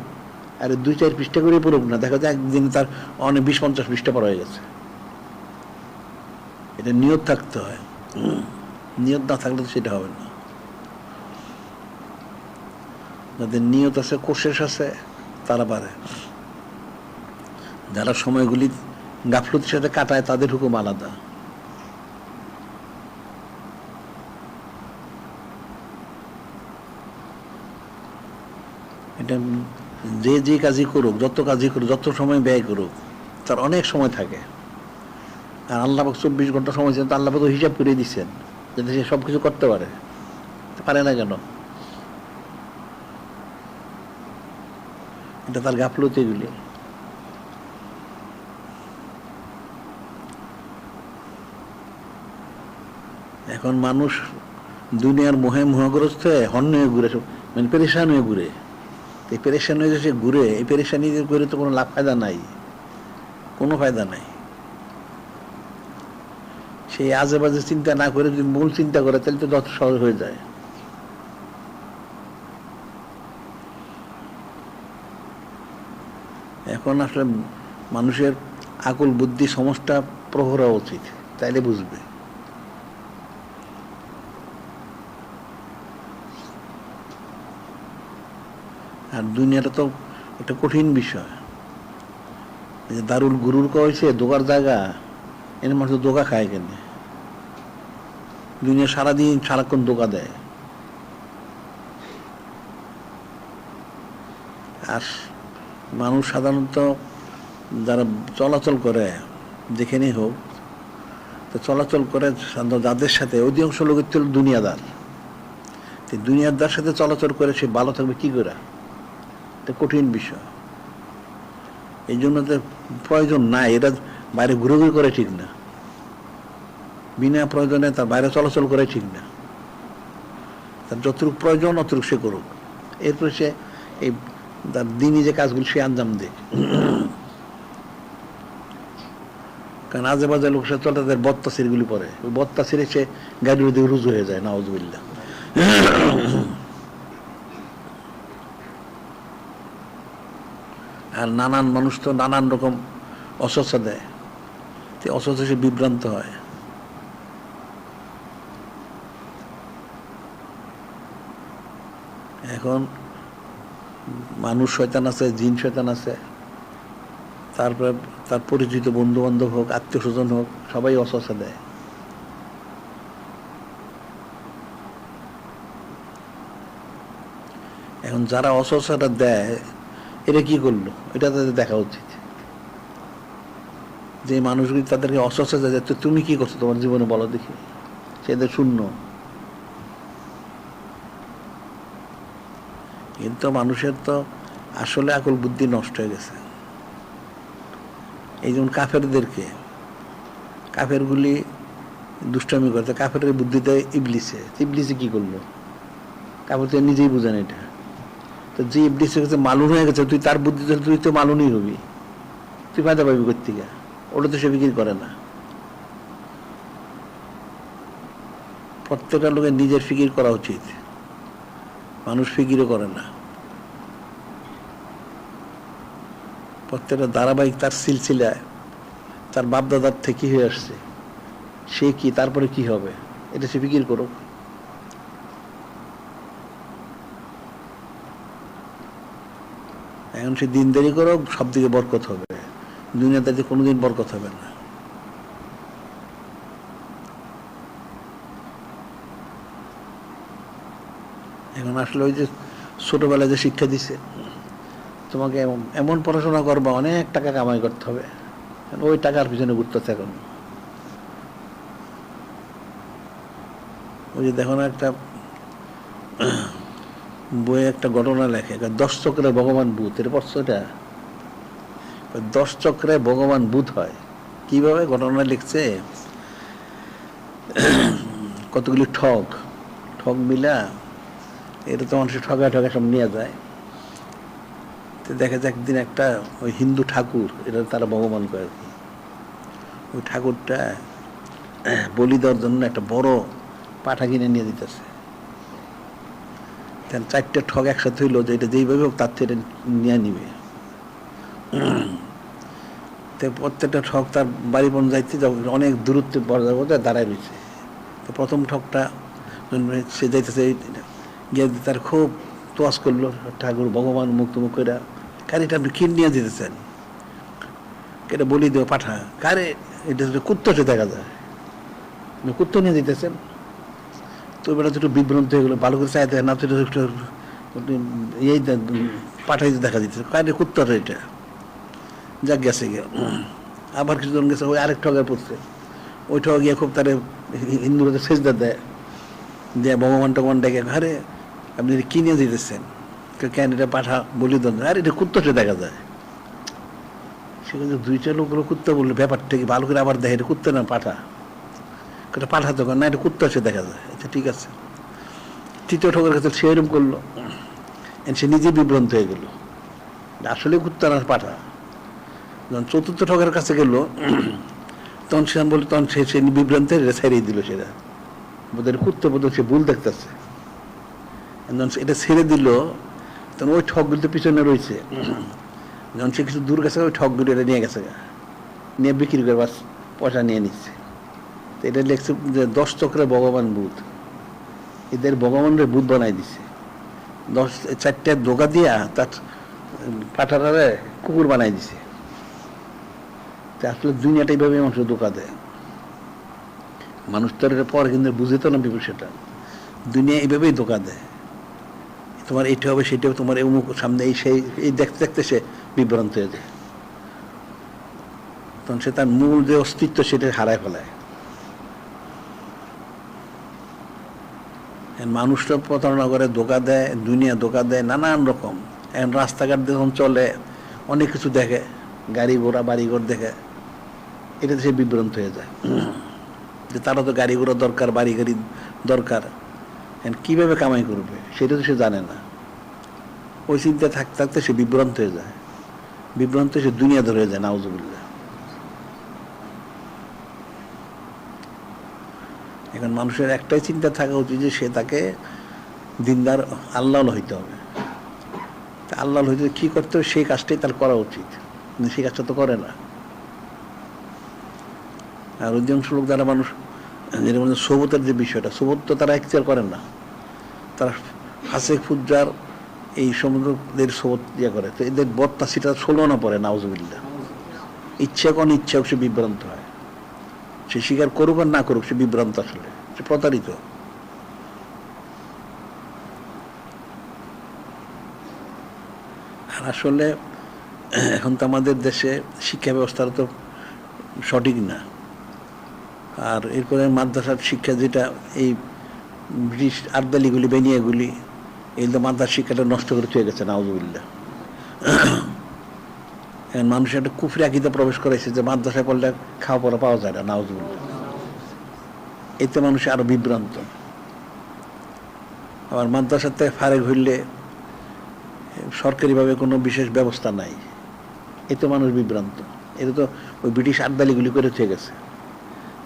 আর 2-4 পৃষ্ঠা করে পড়ুক না, দেখা যায় একদিন তার অনেক 20-50 পৃষ্ঠা পড়া হয়ে গেছে। এটা নিয়ত থাকতে হয়, নিয়ত না থাকলে তো সেটা হবে না। যাদের নিয়ত আছে, কোশেষ আছে, তারা পারে। যারা সময়গুলি গাফলতির সাথে কাটায়, তাদের হুকুম আলাদা। এটা যে কাজই করুক, যত কাজই করুক, যত সময় ব্যয় করুক, তার অনেক সময় থাকে। আর আল্লাহ 24 ঘন্টা সময় ছিলেন, তো আল্লাহ তো হিসাব করে দিচ্ছেন যাতে সে সব কিছু করতে পারে না কেন? এটা তার গাফলতি। এগুলি এখন মানুষ দুনিয়ার মোহে মোহগ্রস্ত হয়ে হন্য হয়ে ঘুরে, মানে পেরেশান হয়ে ঘুরে। এই পেরেশান হয়ে যে ঘুরে, এই পেরেশানি করে তো কোনো লাভ ফায়দা নাই, কোনো ফায়দা নাই। সেই আজে বাজে চিন্তা না করে যদি মূল চিন্তা করে, তাহলে তো যত সহজ হয়ে যায়। এখন আসলে মানুষের আকল বুদ্ধি সমস্যা প্রহর হওয়া উচিত, তাইলে বুঝবে। আর দুনিয়াটা তো একটা কঠিন বিষয়। দারুল গুরুর কয়েছে দোকার জায়গা, এর মানুষ দোকা খায় কেন? দুনিয়া সারাদিন সারাক্ষণ দোকা দেয়। আর মানুষ সাধারণত যারা চলাচল করে যেখানেই হোক, তো চলাচল করে যাদের সাথে অধিকাংশ লোকের ছিল দুনিয়াদার, দুনিয়াদার সাথে চলাচল করে সে ভালো থাকবে কি করে? এটা কঠিন বিষয়। এই জন্য তো প্রয়োজন নাই, এরা বাইরে ঘুরোঘুরি করে ঠিক না, বিনা প্রয়োজনে তার বাইরে চলাচল করে ঠিক না। তার যতটুকু প্রয়োজন অতটুকু সে করুক, এরপরে সে এই তার দিনই যে কাজগুলো সে আঞ্জাম দেয়। কারণ আজে বাজে লোক সে চলে তাদের বত্তা সিরগুলি পরে, ওই বত্তা সিরে সে গাড়ির দিকে রুজু হয়ে যায়, নাউজুবিল্লাহ। আর নানান মানুষ তো নানান রকম অস্বস্থ দেয়, অস্বস্থ সে বিভ্রান্ত হয়। এখন মানুষ শয়তান আছে, জিন শয়তান আছে, তারপরে তার পরিচিত বন্ধু বান্ধব হোক, আত্মীয় স্বজন হোক, সবাই অস্বস্থ দেয়। এখন যারা অস্বস্থতা দেয় এটা কি করলো, এটা তাদের দেখা উচিত। যে মানুষগুলি তাদেরকে অস্বস্থতা দেয়, তো তুমি কি করছো তোমার জীবনে বলো দেখি, সেদের শূন্য। কিন্তু মানুষের তো আসলে আকল বুদ্ধি নষ্ট হয়ে গেছে। এই যেমন কাফেরদেরকে, কাফেরগুলি দুষ্টামি করতে, কাফেরের বুদ্ধিতে ইবলিসে, ইবলিসে কি করলো? কাফের তো নিজেই বুঝেন এটা। তো যে ইবলিসের কাছে মালুন হয়ে গেছে, তুই তার বুদ্ধিতে তুই তো মালুনই হবি, তুই ফায়দা পাবি কোত্থেকে? ওটা তো সে বিক্রি করে না। প্রত্যেকটা লোকের নিজের ফিকির করা উচিত, মানুষ ফিকিরও করে না। প্রত্যেকটা ধারাবাহিক তার সিলসিলায় তার বাপদাদার থেকে হয়ে আসছে, সে কি তারপরে কি হবে এটা সে ফিকির করুক। এখন সে দিন দেরি করুক, সব দিকে বরকত হবে, দুনিয়াতে কোনোদিন বরকত হবে না। এখন আসলে ওই যে ছোটবেলায় যে শিক্ষা দিছে, তোমাকে এমন পড়াশোনা করবা, অনেক টাকা কামাই করতে হবে, ওই টাকার পিছনে ঘুরতেছে। এখন ওই যে দেখো না, একটা বইয়ে একটা ঘটনা লেখে, 10 চক্রে ভগবান বুধ, এর পর এটা 10 চক্রে ভগবান বুধ হয় কিভাবে? ঘটনা লিখছে, কতগুলি ঠগ মিলা, এটা তো মানুষের ঠগা সব নিয়ে যায়। তো দেখা যায় একদিন একটা ওই হিন্দু ঠাকুর, এটা তারা ভগবান করে আর কি, ওই ঠাকুরটা বলি দেওয়ার জন্য একটা বড় পাঠা কিনে নিয়ে দিতেছে। 4টে ঠগ একসাথে হইলো যে এটা যেইভাবে হোক তার থেকে নিয়ে নিবে। তো প্রত্যেকটা ঠগ তার বাড়ি বন যাইতে অনেক দূরত্বে পর্যায়ে দাঁড়ায় রয়েছে। তো প্রথম ঠগটা সে যাইতেছে, গিয়ে তার খুব তোয়াজ করলো, ঠাকুর ভগবান মুক্ত মুখ করে, কারিটা আপনি কি নিয়ে দিতেছেন? এটা বলি দেও পাঠা, কারে এটা কুত্তকে দেখা যায়, কুত্ত নিয়ে দিতেছেন। তো বেটা একটু বিভ্রান্ত হয়ে গেলো, ভালো করে চাইতে না, এই পাঠাই দেখা দিতেছে, কারে কুত্তটা এটা, যা গেছে গিয়ে। আবার কিছুজন গেছে, ওই আরেক ঠগের পড়ছে, ওই ঠগ গিয়ে খুব তারে হিন্দুরা সেজদা দেয়, দিয়ে ভগবান টগবান ডেকে, আরে আপনি কি নিয়ে দিতেছেন? কেন এটা পাঠা বলি দেন? আর এটা কুত্তটা দেখা যায়। সেখানে 2টা লোকগুলো কুত্তা বললো, ব্যাপারটা কি ভালো করে আবার দেখে, এটা কুত্তা না পাঠা? এটা পাঠা তো না, এটা কুত্তা সে দেখা যায়। আচ্ছা ঠিক আছে। তৃতীয় ঠকের কাছে সে এরকম করলো, সে নিজে বিভ্রান্ত হয়ে গেল, আসলে কুত্তা না পাঠা। যখন চতুর্থ ঠকের কাছে গেল, তখন সে বলল, তখন সে বিভ্রান্তে ছেড়েই দিল। সেটা বোধহয় কুত্তা বোধহয় সে ভুল দেখতেছে, এটা ছেড়ে দিল। তখন ওই ঠকগুলি তো পিছনে রয়েছে, যখন সে কিছু দূর গেছে, ওই ঠকগুলি এটা নিয়ে গেছে, নিয়ে বিক্রি করে বাস পয়সা নিয়ে নিচ্ছে। তো এটা লিখছে যে 10 চক্রে ভগবান বুধ, এদের ভগবানের বুধ বানাই দিছে। 4টে ধোকা দিয়া তার পাঠারে কুকুর বানাই দিছে। আসলে দুনিয়াটা এইভাবে মানুষের ধোকা দেয়। মানুষ তো পরে কিন্তু বুঝে তো না বিষয়টা, দুনিয়া এইভাবেই ধোকা দেয়। তোমার এইটা হবে সেটা হবে, তোমার অমুক সামনে এই সেই, এই দেখতে দেখতে সে বিভ্রান্ত হয়ে যায়। তখন সে তার মূল যে অস্তিত্ব সেটা হারায় ফেলায়। মানুষটা প্রতারণা করে, ধোকা দেয়, দুনিয়া ধোকা দেয় নানান রকম। এখন রাস্তাঘাট যখন চলে অনেক কিছু দেখে, গাড়ি ঘোড়া বাড়িঘর দেখে, এটাতে সে বিভ্রান্ত হয়ে যায় যে তারা তো গাড়ি ঘোড়া দরকার, বাড়ি গাড়ি দরকার, কীভাবে কামাই করবে সেটা তো সে জানে না। ওই চিন্তা থাকতে থাকতে সে বিভ্রান্ত হয়ে যায়, বিভ্রান্ত সে দুনিয়া ধরে যায়, নাউজুবিল্লাহ। এখন মানুষের একটাই চিন্তা থাকা উচিত যে সে তাকে দিনদার আল্লাহ হইতে হবে। আল্লাহ হইতে কী করতে হবে সেই কাজটাই তার করা উচিত, কিন্তু সেই কাজটা তো করে না। আর অধিকাংশ লোক যারা মানুষ যেটা বলছে সবুতের যে বিষয়টা, সবুত তো তারা এখতিয়ার করেন না, তারা ফাঁসে ফুজ্জার এই সমুদ্রদের সবুত ইয়ে করে, তো এদের বদটা সেটা ষোলো না পড়ে, নাউজুবিল্লাহ। ইচ্ছা কোন ইচ্ছা সে বিভ্রান্ত হয়, সে স্বীকার করুক আর না করুক সে বিভ্রান্ত, আসলে সে প্রতারিত। আর আসলে এখন তো আমাদের দেশে শিক্ষা ব্যবস্থাটা তো সঠিক না। আর এরপরে মাদ্রাসার শিক্ষা যেটা, এই ব্রিটিশ আর্দালিগুলি বেনিয়াগুলি এই তো মাদ্রাসার শিক্ষাটা নষ্ট করে চলে গেছে, নাউজুবিল্লাহ। এখন মানুষের একটা কুফরি আকিদা প্রবেশ করেছে যে মাদ্রাসায় পড়লে খাওয়া পড়া পাওয়া যায় না, নাউজুবিল্লাহ। এতে মানুষ আরো বিভ্রান্ত। আবার মাদ্রাসার থেকে ফারেক হইলে সরকারিভাবে কোনো বিশেষ ব্যবস্থা নাই, এতে মানুষ বিভ্রান্ত। এটা তো ওই ব্রিটিশ আর্দালিগুলি করে থেকে গেছে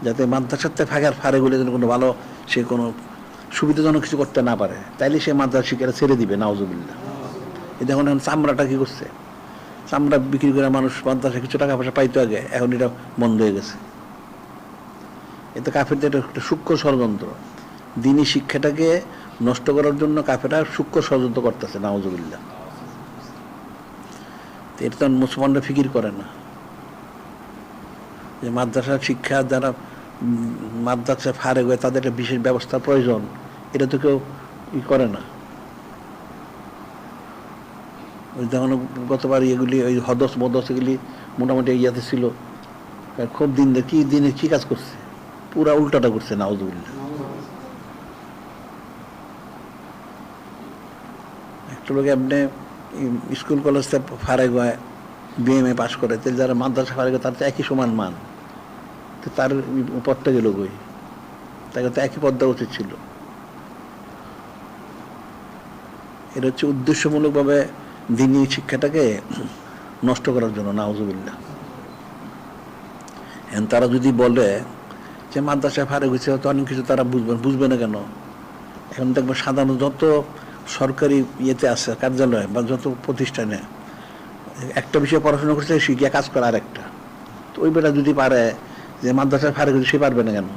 যাতে মাদ্রাসার থেকে ফারেক হইলে যেন কোনো ভালো, সে কোনো সুবিধাজনক কিছু করতে না পারে, তাইলে সে মাদ্রাসা শিক্ষাটা ছেড়ে দিবে, নাউজুবিল্লাহ। এটা এখন চামড়াটা কি করছে, চামড়া বিক্রি করে মানুষ মাদ্রাসা কিছু টাকা পয়সা পাইতো আগে, এখন এটা বন্ধ হয়ে গেছে। এতে কাফেরদের একটা সূক্ষ্ম ষড়যন্ত্র, দিনী শিক্ষাটাকে নষ্ট করার জন্য কাফেররা সূক্ষ্ম ষড়যন্ত্র করতেছে, নাউজুবিল্লাহ। এটা তো মুসলমানরা ফিকির করে না যে মাদ্রাসার শিক্ষা যারা মাদ্রাসা ফারেক হয়ে তাদের একটা বিশেষ ব্যবস্থার প্রয়োজন, এটা তো কেউ করে না। ওই যখন গতবার এগুলি ওই হদস মদস এগুলি মোটামুটি ইয়াতে ছিল, খুব দিনে কি কাজ করছে, পুরা উল্টাটা করছে, নাউজুবিল্লাহ। একটা লোক এমনি স্কুল কলেজ থেকে ফারেক হয়, বিএমএ পাস করে, তাহলে যারা মাদ্রাসা ফারেক হয় তার তো একই সমান মান, তো তার পদটা গেল কই, তাকে তো একই পদ দেওয়া উচিত ছিল। এটা হচ্ছে উদ্দেশ্যমূলকভাবে দিনী শিক্ষাটাকে নষ্ট করার জন্য, নাউজুবিল্লাহ। এখন তারা যদি বলে যে মাদ্রাসায় ফারেক হয়েছে, হয়তো অনেক কিছু তারা বুঝবে না কেন। এখন দেখবো সাধারণ যত সরকারি ইয়েতে আছে কার্যালয় বা যত প্রতিষ্ঠানে একটা বিষয়ে পড়াশোনা করছে, শিখিয়া কাজ করা আর একটা, তো ওই বেলা যদি পারে যে মাদ্রাসায় ফারেক হয়েছে, সে পারবে না কেন,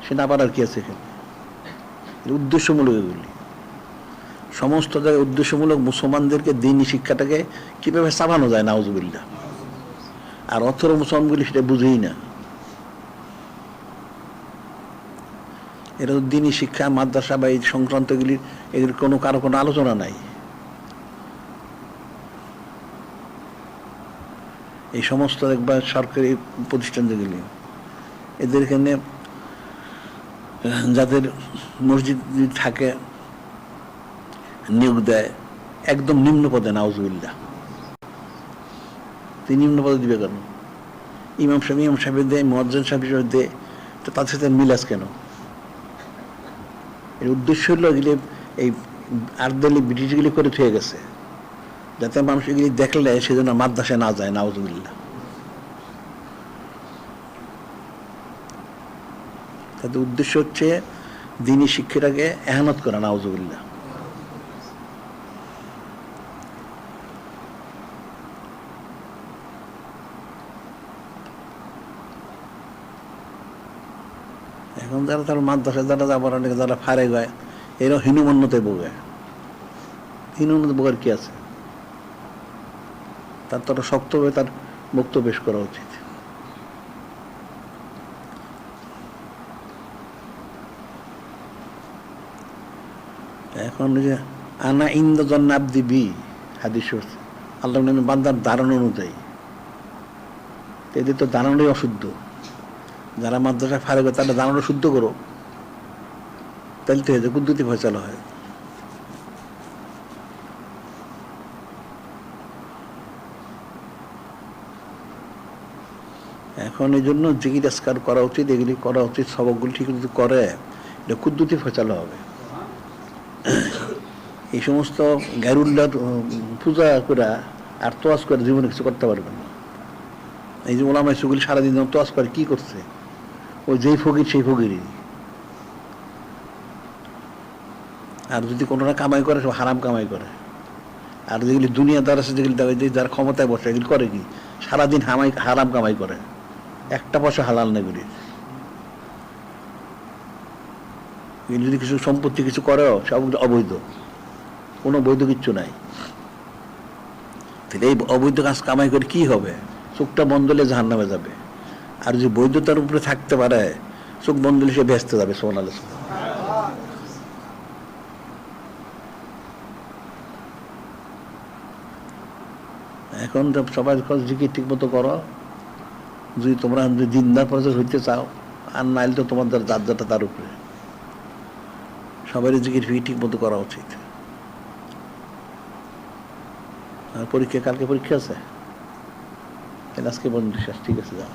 সে না পারার কি আছে এখানে। উদ্দেশ্যমূলক এগুলি সমস্ত জায়গায় উদ্দেশ্যমূলক মুসলমানদেরকে দিনী শিক্ষাটাকে কিভাবে চালানো যায়, নাউজুবিল্লাহ। আর অথর মুসলমানগুলি সেটা বুঝেই না। এটা তো দিনী শিক্ষা মাদ্রাসা বা এই সংক্রান্তগুলির এগুলির কারো কোনো আলোচনা নাই। এই সমস্ত একবার সরকারি প্রতিষ্ঠান যেগুলি, এদের এখানে যাদের মসজিদ থাকে নিয়োগ দেয় একদম নিম্ন পদে, নাউজুবিল্লাহ। তিনি নিম্ন পদে দিবে কেন? ইমাম সাহেব দেয়, মুয়াজ্জিন সাহেব হিসেবে দেয়, তো তার সাথে মিলাজ কেন? এর উদ্দেশ্য হলো এগুলি এই আর্দালি ব্রিটিশগুলি করে থুয়ে গেছে যাতে মানুষ এগুলি দেখলে সেজন্য মাদ্রাসায় না যায়, নাউজুবিল্লাহ। তাদের উদ্দেশ্য হচ্ছে দিনী শিক্ষাটাকে এহানত করা, নাউজুবিল্লাহ। এখন যারা তার মাদ্রাসায় যারা যাবার যারা ফারেক হয়, এরা হীনমন্যতে ভোগে। হীনমন্যতে ভোগের কি আছে? তার তো শক্তভাবে তার বক্তব্য পেশ করা উচিত। এখন যে আনা ইন্দ্রজন আব্দি বি হাদিস আল্লাহ বান্দার ধারণা অনুযায়ী, এদের তো দাঁড়ানোই অশুদ্ধ। যারা মাদ্রাসা ফারেক তারা দাঁড়ানো শুদ্ধ করো, তাহলে তো হয়েছে কুদ্দুতি ফয়সালা হয়। এখন এই জন্য জিকির আজকার করা উচিত, এগুলি করা উচিত, সবকগুলি ঠিক যদি করে এটা কুদ্দুতি ফয়সালা হবে। এই সমস্ত গায়রুল্লাহ পূজা করে আর তোয়াজ করে জীবনে কিছু করতে পারবে না। এই যে ওলামা সেগুলি সারাদিন তোয়াজ করে কি করছে, ওই যেই ফকির সেই ফকিরই। আর যদি কোনোটা কামাই করে সব হারাম কামাই করে। আর যেগুলি দুনিয়াদার আছে, যেগুলি যারা ক্ষমতায় বসে এগুলি করে কি, সারাদিন হারাম কামাই করে, একটা পয়সা হালাল না এগুলি। এগুলি যদি কিছু সম্পত্তি কিছু করেও সব অবৈধ, কোনো বৈধ কিচ্ছু নাই। তাহলে এই অবৈধ কাজ কামাই করে কি হবে? চোখটা বন্ধ হলে জাহান্নামে যাবে। আর যদি বৈধতার উপরে থাকতে পারে, চোখ বন্ধ হলে সে ভেস্তে যাবে। সুবহানাল্লাহ। এখন সবাই জিকির ঠিক মতো করো, যদি তোমরা দিনদার পর্যায়ে হইতে চাও, আর নাইলে তো তোমাদের যার তার উপরে। সবাই জিকির ঠিক মতো করা উচিত। আর পরীক্ষা, কালকে পরীক্ষা আছে, আজকে বন্ধু শেষ, ঠিক আছে যাও।